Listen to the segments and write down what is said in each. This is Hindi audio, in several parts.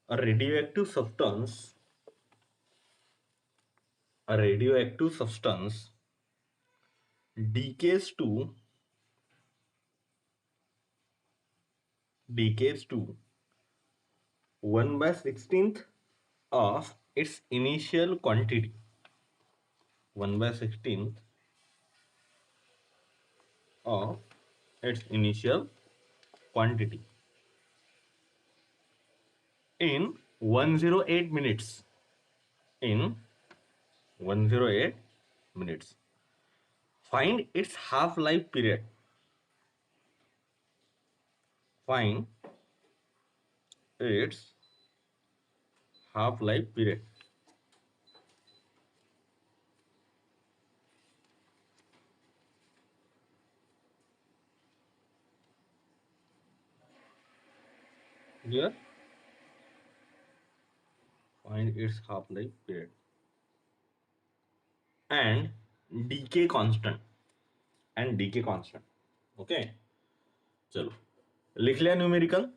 A radioactive substance, a radioactive substance decays to decays to 1 by 16th of its initial quantity. 1 by 16th of its initial quantity in 108 minutes. In 108 minutes. Find its half-life period. Find its half-life period. Here, find its half-life period and decay constant. And decay constant. Okay, चलो लिख लिया न्यूमेरिकल।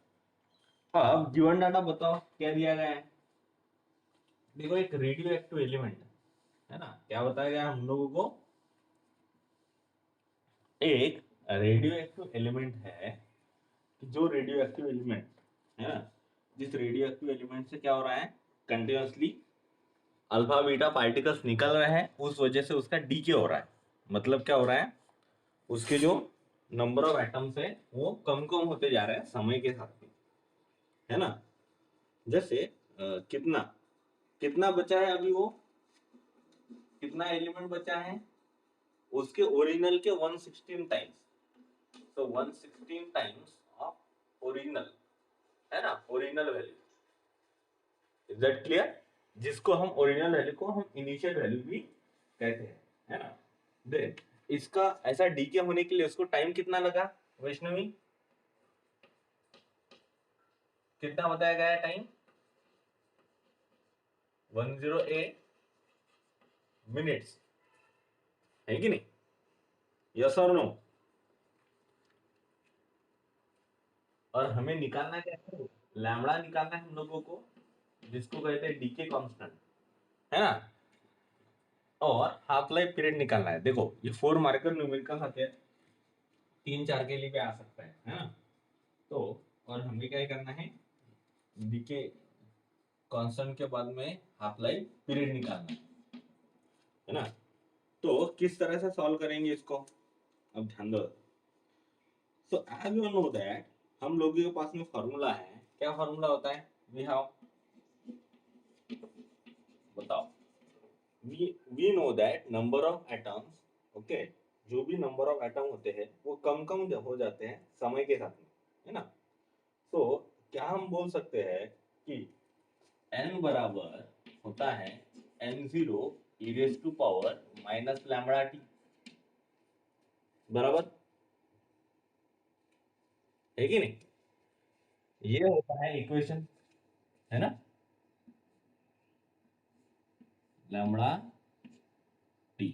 अब गिवन डाटा बताओ क्या दिया गया है। देखो एक रेडियो एक्टिव एलिमेंट है ना, क्या बताया गया हम लोगों को, एक रेडियो एक्टिव एलिमेंट है कि जो रेडियो एक्टिव एलिमेंट है ना, जिस रेडियो एक्टिव एलिमेंट से क्या हो रहा है, कंटिन्यूसली अल्फा बीटा पार्टिकल्स निकल रहे हैं, उस वजह से उसका डीके हो रहा है। मतलब क्या हो रहा है, उसके जो नंबर ऑफ एटम्स है वो कम कम होते जा रहे हैं समय के साथ में, है ना। जैसे कितना कितना बचा है अभी, वो कितना एलिमेंट बचा है, उसके ओरिजिनल के 116 टाइम्स। तो 116 टाइम्स ऑफ ओरिजिनल, है ना, original value. Is that clear. जिसको हम ओरिजिनल वैल्यू को हम इनिशियल वैल्यू भी कहते हैं, है ना। देन इसका ऐसा डीके होने के लिए उसको टाइम कितना लगा वैष्णवी, कितना बताया गया है टाइम, 108 मिनट्स, है कि नहीं, यस और नो। और हमें निकालना क्या है, लैम्बडा निकालना है हम लोगों को, जिसको कहते हैं डीके कांस्टेंट, है ना। और हाफ लाइफ पीरियड निकालना है। देखो ये 4 मार्कर न्यूमेरिकल आते हैं, 3 4 के लिए भी आ सकता है ना। तो और हमें क्या करना है, डीके कांस्टेंट के बाद में हाफ लाइफ पीरियड निकालना है ना। तो किस तरह से सॉल्व करेंगे इसको, अब ध्यान दो। So as you know that, हम लोगों के पास में फॉर्मूला है, क्या फॉर्मूला होता है, वी हैव, बताओ, we know that number of atoms, okay, जो भी नंबर ऑफ एटम होते हैं वो कम कम हो जाते हैं समय के साथ में, है ना। तो क्या हम बोल सकते हैं कि n बराबर होता है n0 e raise to power minus lambda T, बराबर है कि नहीं। ये होता है इक्वेशन, है ना, लैम्बडा टी।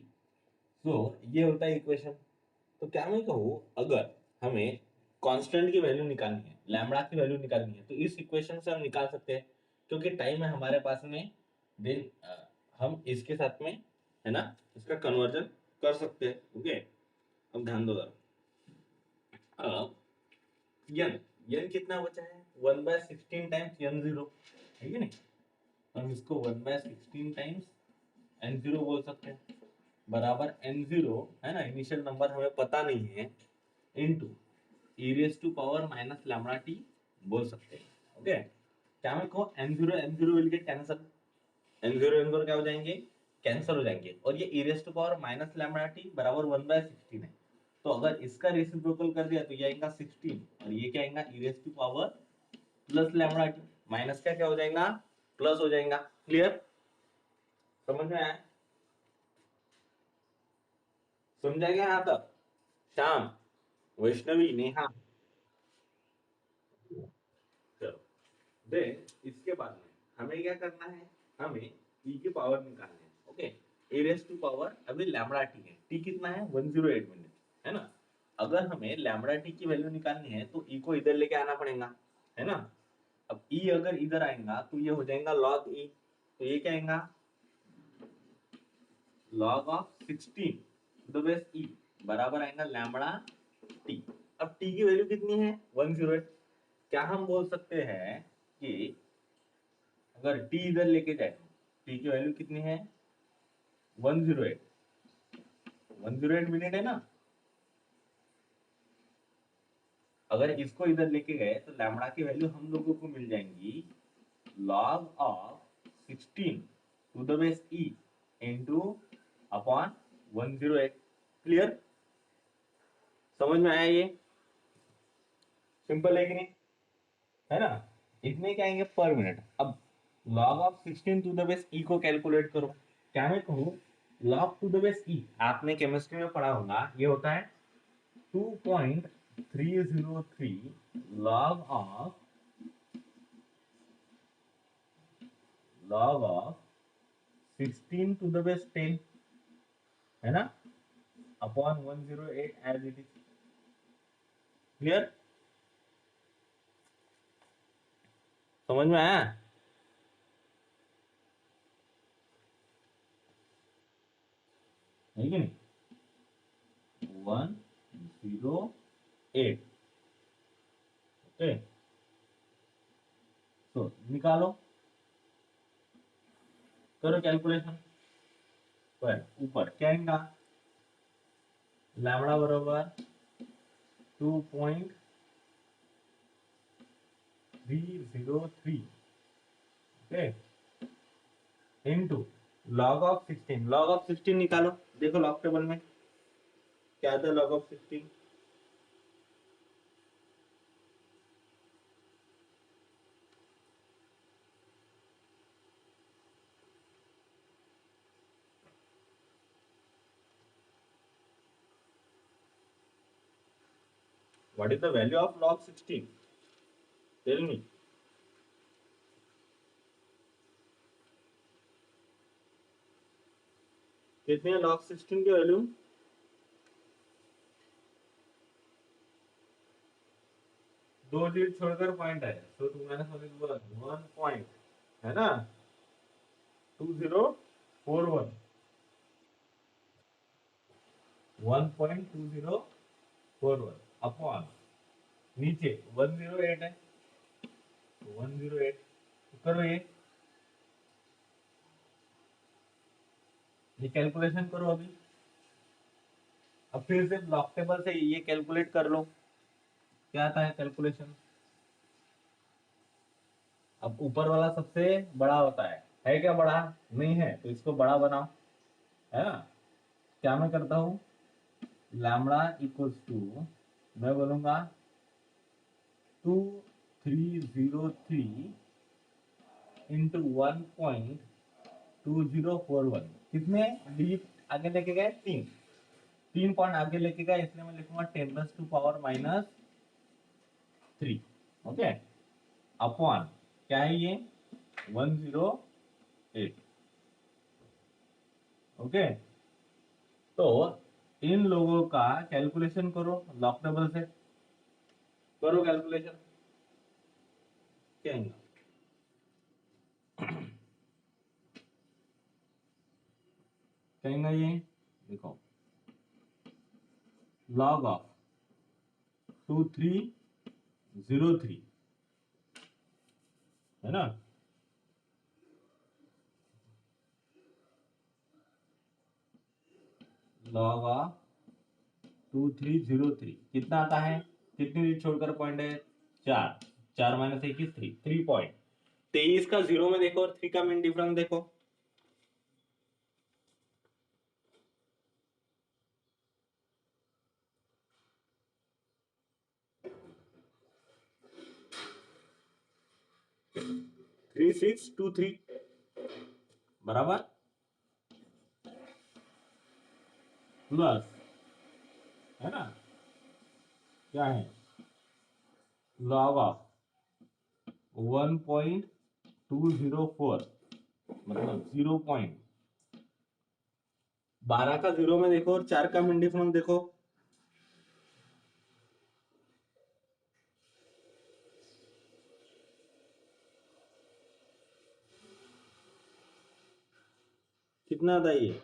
सो ये होता है इक्वेशन। तो क्या मैं कहूँ, अगर हमें कांस्टेंट की वैल्यू निकालनी है, लैम्बडा की वैल्यू निकालनी है, तो इस इक्वेशन से हम निकाल सकते हैं, क्योंकि टाइम है हमारे पास में। देन हम इसके साथ में, है ना, इसका कन्वर्जन कर सकते हैं। ओके, अब ध्यान दो जरा। अब यन यन कितना बचा है, 1/16 टाइम्स यन जीरो, है कि नहीं। हम इसको 1/16 टाइम्स एन जीरो बोल सकते हैं, बराबर एन जीरो, है ना, इनिशियल नंबर हमें पता नहीं है, into e raise to power minus lambda t बोल सकते हैं। ओके, क्या मैं कहूँ, n zero will get cancel, n zero क्या हो जाएंगे, कैंसल हो जाएंगे, और ये e raise to power minus lambda T बराबर 1/16 है। तो अगर इसका रेसिप्रोकल कर दिया तो ये आएगा 16, और ये क्या आएगा, e raise to power plus lambda t, minus का क्या हो जाएगा, प्लस हो जाएगा। क्लियर, समझ में आया, समझा गया यहाँ तक, श्याम, वैष्णवी, नेहा, चलो। देन इसके बाद में हमें क्या करना है, हमें e की पावर निकालनी है। Okay, E raise to power अभी लैम्बडा टी है, टी कितना है, 108 मिनट, है ना। अगर हमें लैम्बडा टी की वैल्यू निकालनी है तो e को इधर लेके आना पड़ेगा, है ना। अब ई अगर इधर आएगा तो ये हो जाएगा log ई, तो ये क्या आएगा log of 16 to the base e बराबर आएगा लैम्बडा टी। अब टी की वैल्यू कितनी है 108। क्या हम बोल सकते हैं कि अगर टी इधर लेके जाए टी की वैल्यू कितनी है 108, 108 मिनट है ना। अगर इसको इधर लेके गए तो लैम्बडा की वैल्यू हम लोगों को मिल जाएंगी log of 16 to the base e into upon 108। Clear, समझ में आया ये? सिंपल है कि नहीं, है ना। इसमें क्या आएंगे पर मिनट। अब log of 16 to the base e को कैलकुलेट करो। क्या मैं कहूँ log to the base e, आपने केमिस्ट्री में पढ़ा होगा, ये होता है 2.303 log of 16 to the base 10, है ना, upon 108 as it is. Clear, समझ में आया? है कि नहीं? 108। ओके, तो निकालो, करो कैलकुलेशन। पर ऊपर क्या आएगा लैम्बडा बराबर 2.303, okay, into log of 16। log of 16 निकालो, देखो लॉग टेबल में क्या आता है log of 16। What is the value of log 16? Tell me. कितनी है log 16 की वैल्यू? दो डिजिट छोड़कर पॉइंट है, तो तुम मैंने समझ बोला 1 पॉइंट, है ना, 2041, 1.2041 अपॉन नीचे 108 है, 108 करो ये कैलकुलेशन करो अभी। अब फिर से ब्लॉक टेबल से ये कैलकुलेट कर लो, क्या आता है कैलकुलेशन। अब ऊपर वाला सबसे बड़ा होता है क्या बड़ा? नहीं है, तो इसको बड़ा बनाओ, है ना। क्या मैं करता हूँ लैम्बडा इक्वल्स टू, मैं बोलूंगा 2303 इंटू 1.2041। कितने डिजिट आगे लेके गए? 3 पॉइंट आगे लेके गए, इसलिए मैं लिखूंगा 10⁻³ ओके, अपॉन क्या है ये 108। ओके, तो इन लोगों का कैलकुलेशन करो लॉग टेबल से, करो कैलकुलेशन। क्या है कहेंगे ये, देखो log ऑफ 2303, है ना, log ऑफ 2303 कितना आता है? कितनी रीड छोड़कर पॉइंट है? 4, 4 माइनस 21 3 पॉइंट। 23 का 0 में देखो और 3 का मिन डिफरेंस देखो। थ्री 623 बराबर प्लस, है ना, क्या है log ऑफ 1.204 मतलब 0.12 का 0 में देखो और 4 का मिन डिफरेंस देखो। कितना आता है ये?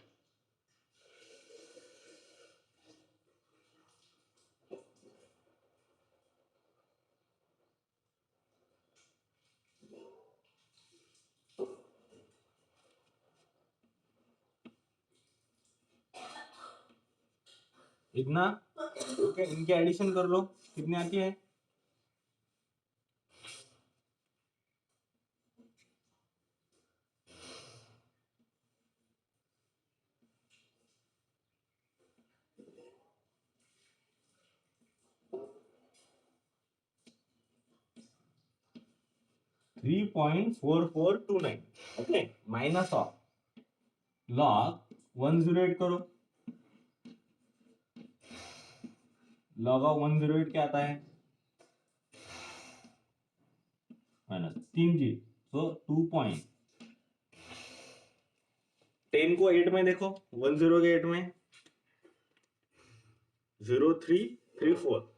इतना। ओके, इनके एडिशन कर लो, कितनी आती है? 3.4429। ओके, माइनस ऑफ लॉग 108 करो। लॉग ऑफ 108 क्या आता है? Minus 3g। सो 2.10 को 8 में देखो, 10 के 8 में 0334।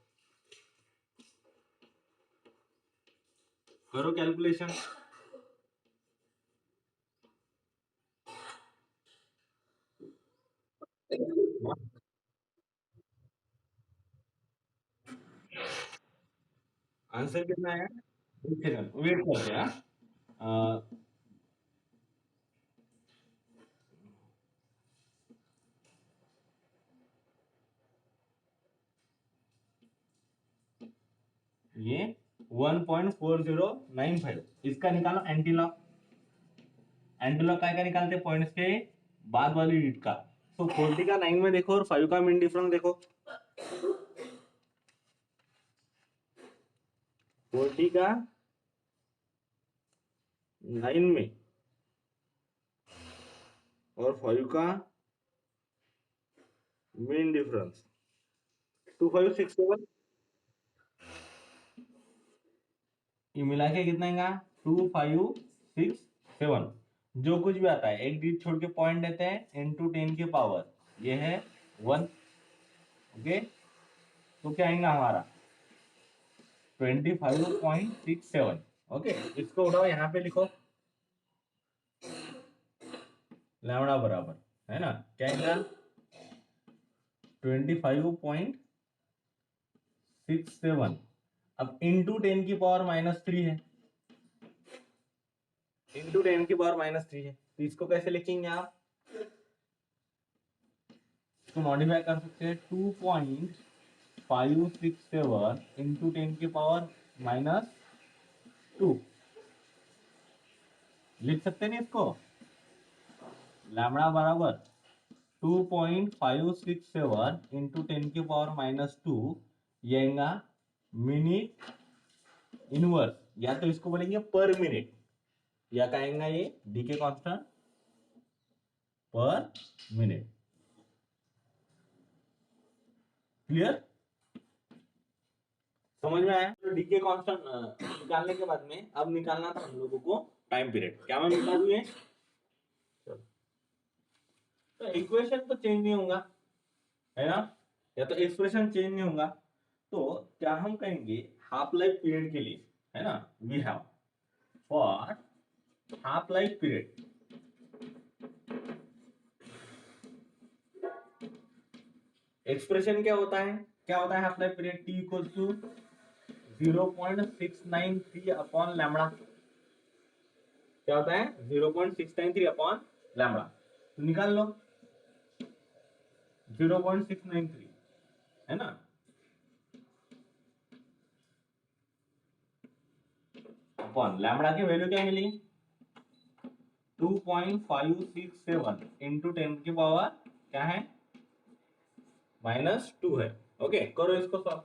करो कैलकुलेशन। आंसर कितना है? एक सेकंड वेट करते हैं। ये 1.4095। इसका निकालो एंटीलॉग। एंटीलॉग का निकालते पॉइंट्स के बाद वाली रीड का। तो 40 का 9 में देखो और 5 का मीन डिफरेंस देखो। 40 का 9 में और 5 का मीन डिफरेंस 2567। ये मिला के कितना आएगा? 2567। जो कुछ भी आता है एक डिजिट छोड़ के पॉइंट देते हैं इनटू 10 की पावर, ये है 1। ओके, तो क्या आएगा हमारा? 25.67। ओके, इसको उठाओ, यहाँ पे लिखो लैम्बडा बराबर, है ना, क्या आएगा? 25.67। अब इंटू 10 की पावर -3 है, इंटू 10 की पावर -3 है, तो इसको कैसे लिखेंगे आप? इसको मॉडिफाई कर सकते हैं। 2.567 इंटू 10 की पावर -2 लिख सकते नहीं इसको? लैम्बडा बराबर 2.567 इंटू 10 की पावर -2, ये आएगा मिनट इनवर्स, या तो इसको बोलेंगे पर मिनट, या कहेंगे ये डीके कांस्टेंट पर मिनट। क्लियर? समझ में आया? तो डीके कांस्टेंट निकालने के बाद में अब निकालना था हम लोगों को टाइम पीरियड। क्या मैं निकाल दूं ये? तो इक्वेशन तो चेंज नहीं होगा, है ना, या तो एक्सप्रेशन चेंज नहीं होगा। तो क्या हम कहेंगे हाफ लाइफ पीरियड के लिए, है ना, we have for half life period expression क्या होता है? क्या होता है half life period? T equal to 0.693 upon lambda. क्या होता है? 0.693 अपॉन लैम्बडा। तो निकाल लो 0.693, है ना, अपॉन लैम्बडा की वैल्यू क्या मिली? 2.567 इंटू 10 की पावर क्या है? -2 है। ओके, करो इसको सॉल्व।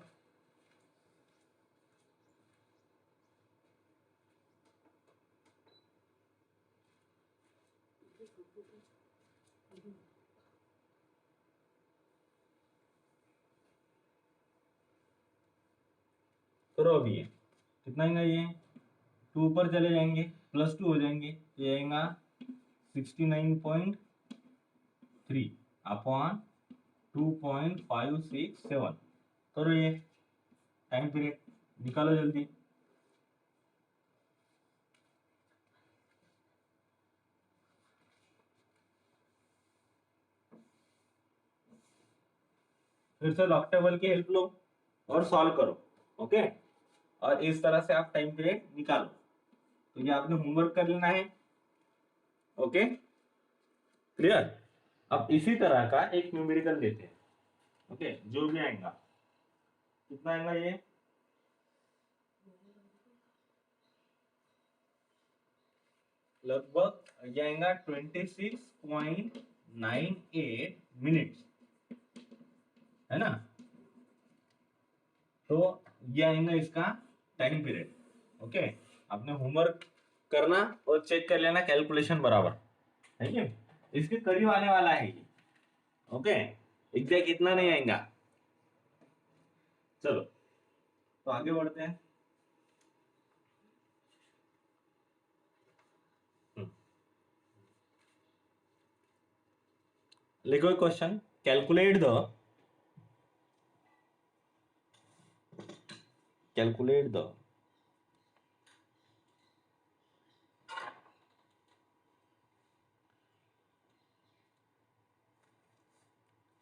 करो अभी, ये कितना आएगा? ये 2 ऊपर चले जाएंगे, +2 हो जाएंगे, ये आएगा 69.3 अपॉन 2.567। करो ये टाइम पीरियड निकालो जल्दी। फिर से लॉग टेबल की हेल्प लो और सॉल्व करो। ओके, और इस तरह से आप टाइम पीरियड निकालो। तो ये आपने होमवर्क कर लेना है। Okay, clear. अब इसी तरह का एक न्यूमेरिकल लेते हैं। ओके, जो भी आएगा, कितना आएगा ये, लगभग ये आएगा 26.98 मिनट्स, है ना। तो ये आएगा इसका टाइम पीरियड। ओके, आपने होमवर्क करना और चेक कर लेना कैलकुलेशन बराबर है ये, इसके करीब आने वाला है ये। ओके, एग्जैक्ट इतना नहीं आएगा। चलो, तो आगे बढ़ते हैं। लिखो question, calculate the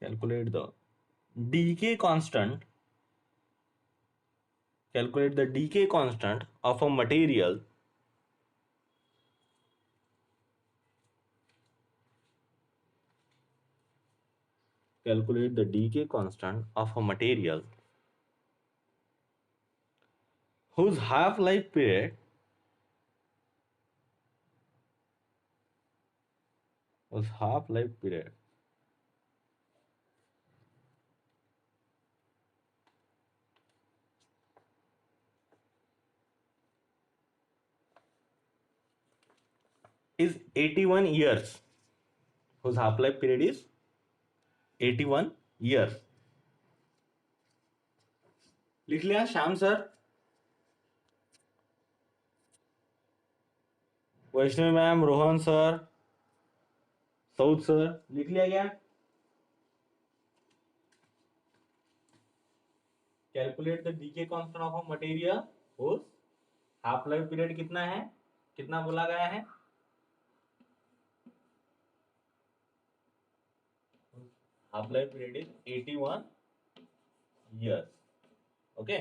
calculate the decay constant calculate the decay constant of a material calculate the decay constant of a material whose half life period is 81 years, whose half life period is 81 years। लिख लिया Shyam sir, Vaishnavi ma'am, Rohan sir, Saud sir, लिख लिया क्या। Calculate the decay constant of a material whose half life period कितना है, कितना बोला गया है, half life period is 81 years। Okay,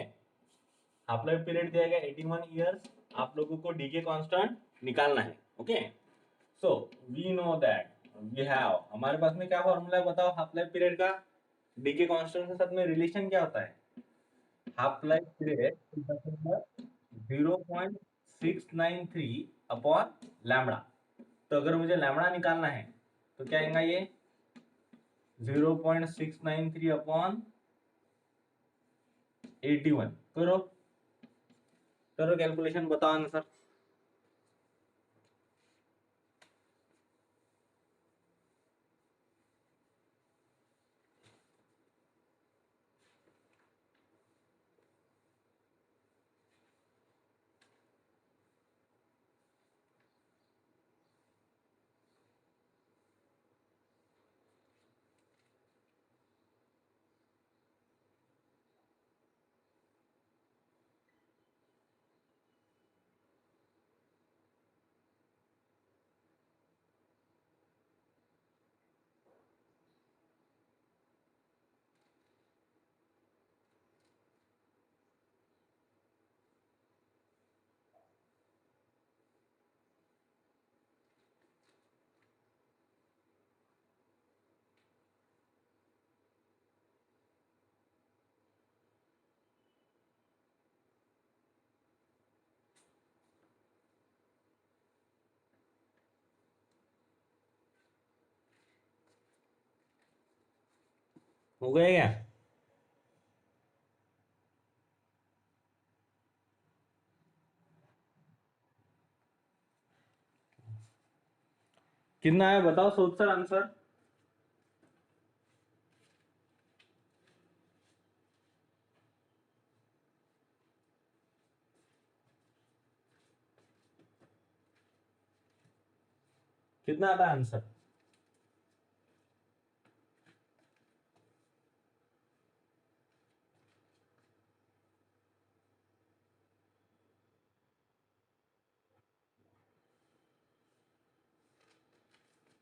half life period दिया गया 81 इयर्स, आप लोगों को डीके कांस्टेंट निकालना है। Okay, so we know that we have, हमारे पास में क्या फॉर्मूला है बताओ हाफ लाइफ पीरियड का। डीके कांस्टेंट के साथ में रिलेशन क्या होता है, half life period 0.693 upon lambda. तो अगर मुझे लैम्बडा निकालना है तो क्या आएगा ये 0.693 अपॉन 81। करो करो कैलकुलेशन, बताओ आंसर। हो गया क्या। कितना है बताओ सोच सर आंसर। कितना आता है आंसर।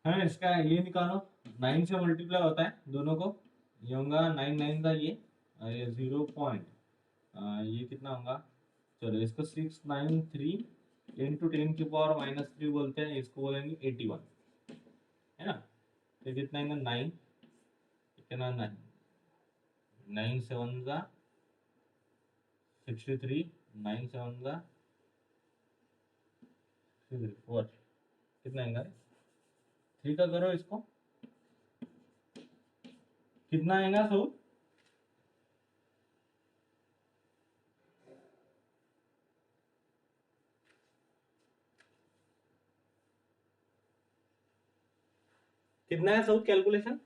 है इसका ये निकालो, 9 से मल्टीप्लाई होता है दोनों को, ये होगा 9 का ये 0 ये कितना होगा, चलो इसको 693 इंटू 10⁻³ बोलते हैं, इसको बोलेंगे 81, है ना। तो कितना है 9, कितना 9 7 का 63, 9 7 का 4, कितना आएगा 3 का करो इसको, कितना आएगा सो कितना है सो कैलकुलेशन,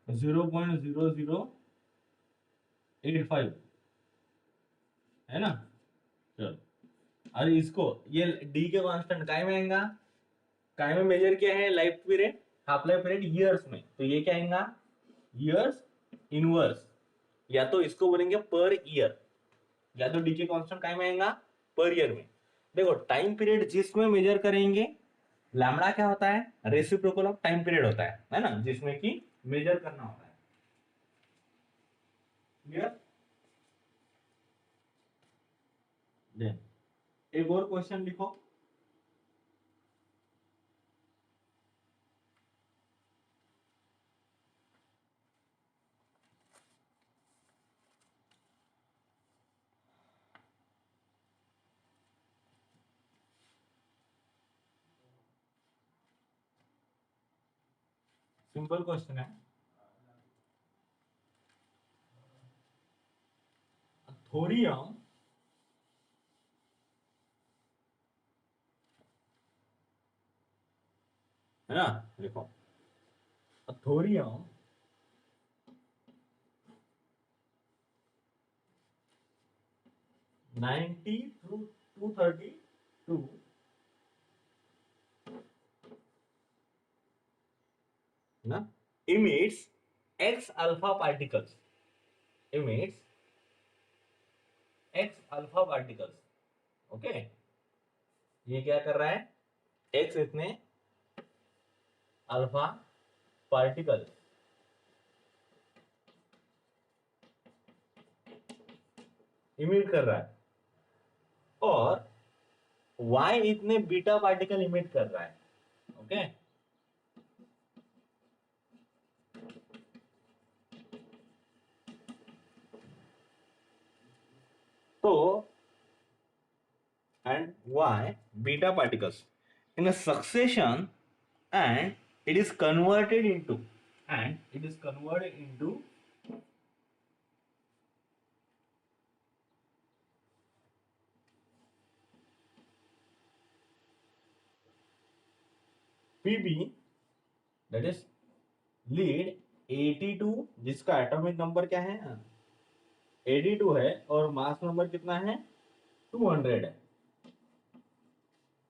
0.0085, है ना। चलो अरे इसको ये डी के कांस्टेंट काय में आएगा, काय में मेजर किया है life period, half life period years में, तो ये क्या आएगा ईयर्स इनवर्स, या तो इसको बोलेंगे पर ईयर, या तो डी के कांस्टेंट काय में आएगा पर ईयर में। देखो टाइम पीरियड जिसमें मेजर करेंगे, लैम्बडा क्या होता है रेसिप्रोकल ऑफ टाइम पीरियड होता है ना, जिसमें कि मेजर करना होता है, क्लियर। देन एक और क्वेश्चन लिखो, सिंपल क्वेश्चन है, थोरियम है ना, देखो थोरियम 90 through 232 ना emits x alpha particles, emits x alpha particles, okay. ये क्या कर रहा है x इतने अल्फा पार्टिकल इमिट कर रहा है, और y इतने बीटा पार्टिकल इमिट कर रहा है, ओके। तो and y beta particles in a succession, and it is converted into Pb, that is lead 82, जिसका एटॉमिक नंबर क्या है 82 है और मास नंबर कितना है 200 है,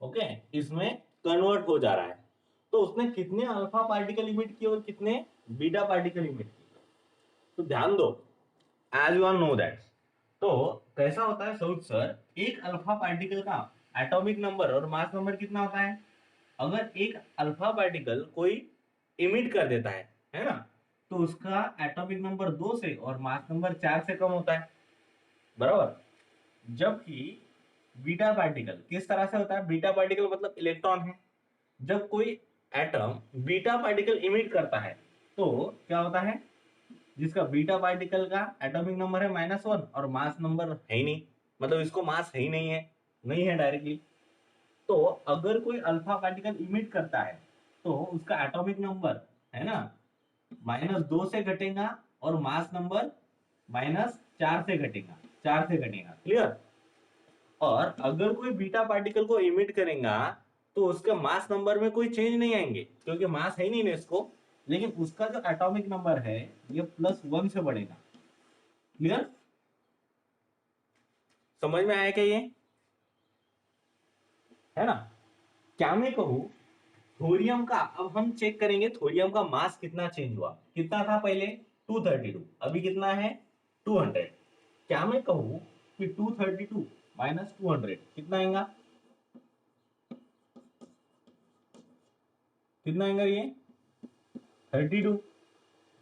ओके। इसमें कन्वर्ट हो जा रहा है, तो उसने कितने अल्फा पार्टिकल इमिट किए और कितने बीटा पार्टिकल इमिट किए, तो ध्यान दो, as you are know that. तो कैसा होता है सऊद सर, एक अल्फा पार्टिकल का एटॉमिक नंबर और मास नंबर कितना होता है, अगर एक अल्फा पार्टिकल कोई इमिट कर देता है ना, तो उसका एटॉमिक नंबर 2 से और मास नंबर 4 से कम होता है, बराबर। जबकि बीटा पार्टिकल किस तरह से होता है, बीटा पार्टिकल मतलब इलेक्ट्रॉन है, जब कोई एटम बीटा पार्टिकल इमिट करता है तो क्या होता है, जिसका बीटा पार्टिकल का एटॉमिक नंबर है -1 और मास नंबर है ही नहीं, मतलब इसको मास है ही नहीं है डायरेक्टली, तो अगर कोई अल्फा पार्टिकल इमिट करता है तो उसका एटॉमिक नंबर है ना -2 से घटेगा और मास नंबर -4 से घटेगा, 4 से घटेगा, क्लियर। और अगर कोई बीटा पार्टिकल को इमिट करेगा तो उसका मास नंबर में कोई चेंज नहीं आएंगे, क्योंकि मास है ही नहीं इसको, लेकिन उसका जो एटॉमिक नंबर है ये +1 से बढ़ेगा, क्लियर। समझ में आया क्या ये, है ना। क्या मैं कहूं थोरियम का, अब हम चेक करेंगे थोरियम का मास कितना चेंज हुआ, कितना था पहले 232, अभी कितना है 200। क्या मैं कहूं कि 232 - 200 कितना आएगा, कितना आएगा ये 32।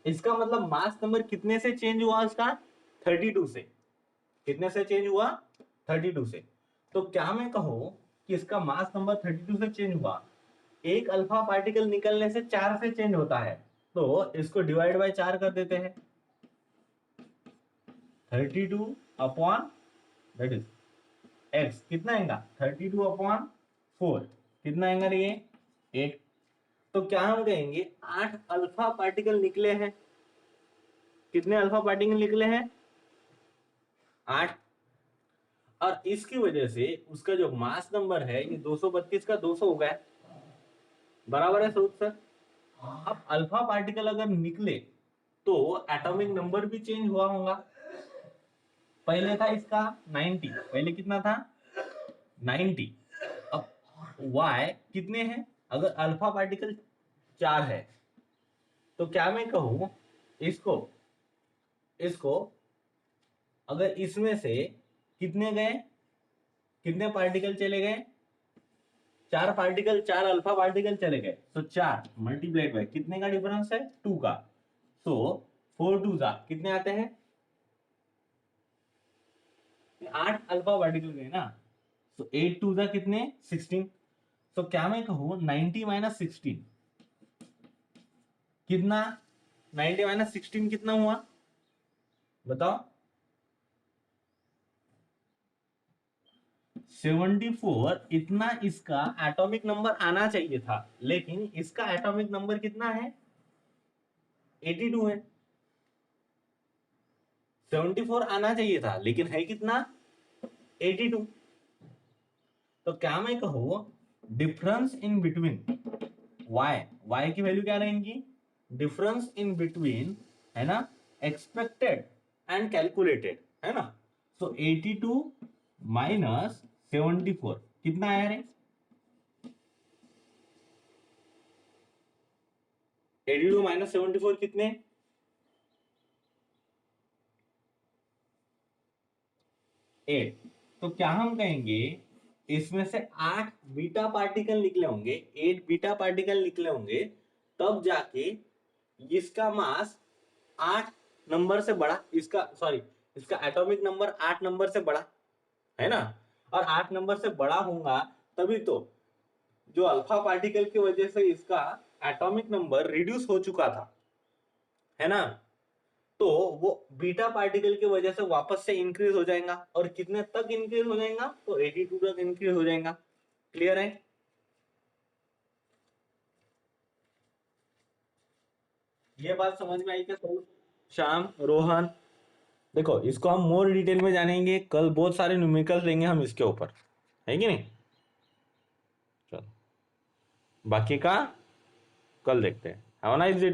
इसका मतलब मास नंबर कितने से चेंज हुआ इसका 32 से। कितने से चेंज हुआ 32 से। तो क्या मैं कहूं कि इसका मास नंबर 32 से चेंज हुआ। एक अल्फा पार्टिकल निकलने से 4 से चेंज होता है, तो इसको डिवाइड बाय 4 कर देते हैं। 32 अपॉन दैट इज एक्स कितना आएगा 32 अपॉन 4 कितना आएगा ये 8। तो क्या हम कहेंगे 8 अल्फा पार्टिकल निकले हैं। कितने अल्फा पार्टिकल निकले हैं 8। और इसकी वजह से उसका जो मास नंबर है ये 232 का 200 हो गया। बराबर है सूत्र सर। अब अल्फा पार्टिकल अगर निकले तो एटॉमिक नंबर भी चेंज हुआ होगा। पहले था इसका 90, पहले कितना था 90। अब y कितने हैं अगर अल्फा पार्टिकल 4 है तो क्या मैं कहूं इसको अगर इसमें से कितने गए कितने पार्टिकल चले गए 4 पार्टिकल 4 अल्फा पार्टिकल चले गए। तो 4 मल्टीप्लाइड बाय कितने का डिफरेंस है 2 का। तो 4 2 जा कितने आते हैं 8 अल्फा पार्टिकल गए ना। तो 8 2 जा कितने 16। तो क्या मैं कहूं 90 माइनस 16 कितना 90 माइनस 16 कितना हुआ बताओ 74। इतना इसका एटॉमिक नंबर आना चाहिए था, लेकिन इसका एटॉमिक नंबर कितना है 82 है। 74 आना चाहिए था लेकिन है कितना 82। तो क्या मैं कहूं डिफरेंस इन बिटवीन y की वैल्यू क्या रहेगी डिफरेंस इन बिटवीन है ना एक्सपेक्टेड एंड कैलकुलेटेड है ना। सो 82 माइनस 74 कितना आया रे 82 माइनस 74 कितने 8। तो क्या हम कहेंगे इसमें से 8 बीटा पार्टिकल निकले होंगे 8 बीटा पार्टिकल निकले होंगे तब जाके इसका मास 8 नंबर से बड़ा इसका एटॉमिक नंबर 8 नंबर से बड़ा है ना। और 8 नंबर से बड़ा होगा तभी तो जो अल्फा पार्टिकल की वजह से इसका एटॉमिक नंबर रिड्यूस हो चुका था है ना। तो वो बीटा पार्टिकल की वजह से वापस से इंक्रीज हो जाएगा और कितने तक इंक्रीज हो जाएगा तो 82 तक इंक्रीज हो जाएगा। क्लियर है। ये बात समझ में आई क्या श्याम रोहन। देखो इसको हम मोर डिटेल में जानेंगे कल बहुत सारे न्यूमेरिकल्स लेंगे हम इसके ऊपर है कि नहीं। चलो बाकी का कल देखते हैं। Have a nice day.